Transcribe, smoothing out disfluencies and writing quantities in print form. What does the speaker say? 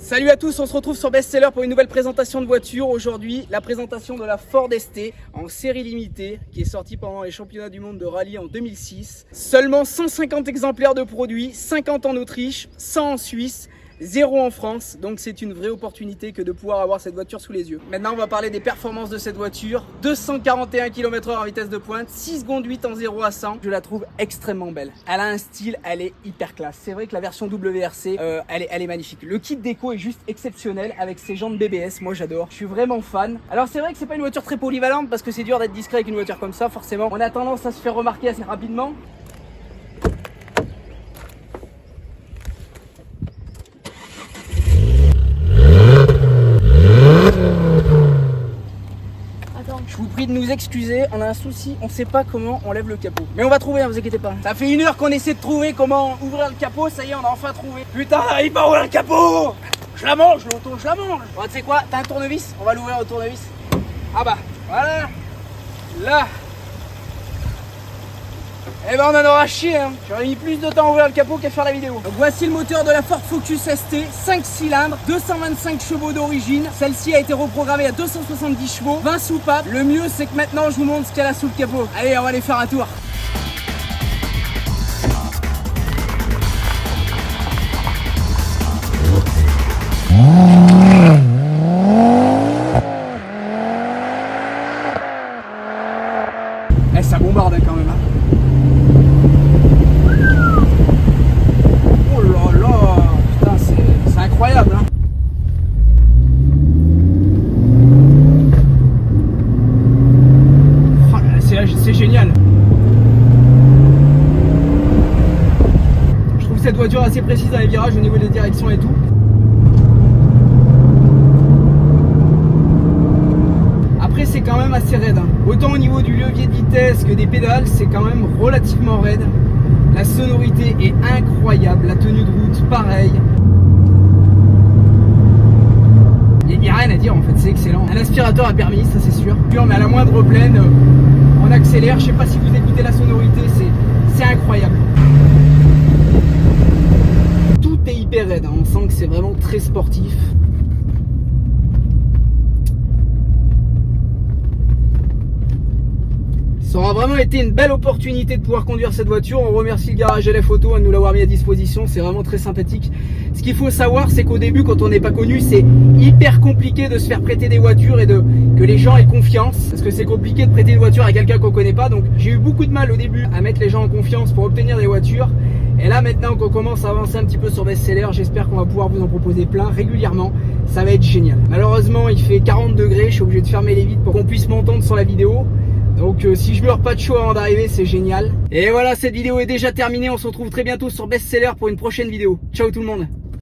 Salut à tous, on se retrouve sur Bestseller pour une nouvelle présentation de voiture. Aujourd'hui, la présentation de la Ford ST en série limitée qui est sortie pendant les championnats du monde de rallye en 2006. Seulement 150 exemplaires de produits, 50 en Autriche, 100 en Suisse, 0 en France, donc c'est une vraie opportunité que de pouvoir avoir cette voiture sous les yeux. Maintenant on va parler des performances de cette voiture. 241 km/h en vitesse de pointe, 6 secondes 8 en 0 à 100. Je la trouve extrêmement belle. Elle a un style, elle est hyper classe. C'est vrai que la version WRC, elle est magnifique. Le kit déco est juste exceptionnel avec ses jantes BBS, moi j'adore. Je suis vraiment fan. Alors c'est vrai que c'est pas une voiture très polyvalente parce que c'est dur d'être discret avec une voiture comme ça, forcément. On a tendance à se faire remarquer assez rapidement. Je vous prie de nous excuser, on a un souci, on sait pas comment on lève le capot. Mais on va trouver, hein, vous inquiétez pas. Ça fait 1 heure qu'on essaie de trouver comment ouvrir le capot, ça y est, on a enfin trouvé. Putain, il va ouvrir le capot. Je la mange, l'auto, je la mange. Bon, tu sais quoi, t'as un tournevis? On va l'ouvrir au tournevis. Ah bah, voilà. Là. Eh ben on en aura chié, hein. J'aurais mis plus de temps à ouvrir le capot qu'à faire la vidéo. Donc voici le moteur de la Ford Focus ST, 5 cylindres, 225 chevaux d'origine. Celle-ci a été reprogrammée à 270 chevaux, 20 soupapes. Le mieux c'est que maintenant je vous montre ce qu'elle a sous le capot. Allez, on va aller faire un tour. Eh, ça bombarde quand même, hein. Incroyable, hein. Oh, c'est génial. Je trouve cette voiture assez précise dans les virages au niveau des directions et tout. Après c'est quand même assez raide, hein. Autant au niveau du levier de vitesse que des pédales, c'est quand même relativement raide. La sonorité est incroyable, la tenue de route pareil. Il n'y a rien à dire en fait, c'est excellent. Un aspirateur a permis, ça c'est sûr. Mais à la moindre pleine, on accélère. Je sais pas si vous écoutez la sonorité, c'est incroyable. Tout est hyper raide, hein. On sent que c'est vraiment très sportif. Ça aura vraiment été une belle opportunité de pouvoir conduire cette voiture. On remercie le garage LF Auto de nous l'avoir mis à disposition. C'est vraiment très sympathique. Ce qu'il faut savoir, c'est qu'au début, quand on n'est pas connu, c'est hyper compliqué de se faire prêter des voitures et que les gens aient confiance. Parce que c'est compliqué de prêter une voiture à quelqu'un qu'on connaît pas. Donc j'ai eu beaucoup de mal au début à mettre les gens en confiance pour obtenir des voitures. Et là maintenant qu'on commence à avancer un petit peu sur Bestseller, j'espère qu'on va pouvoir vous en proposer plein régulièrement. Ça va être génial. Malheureusement, il fait 40 degrés. Je suis obligé de fermer les vitres pour qu'on puisse m'entendre sur la vidéo. Donc si je meurs pas de chaud avant d'arriver, c'est génial. Et voilà, cette vidéo est déjà terminée. On se retrouve très bientôt sur Bestseller pour une prochaine vidéo. Ciao tout le monde.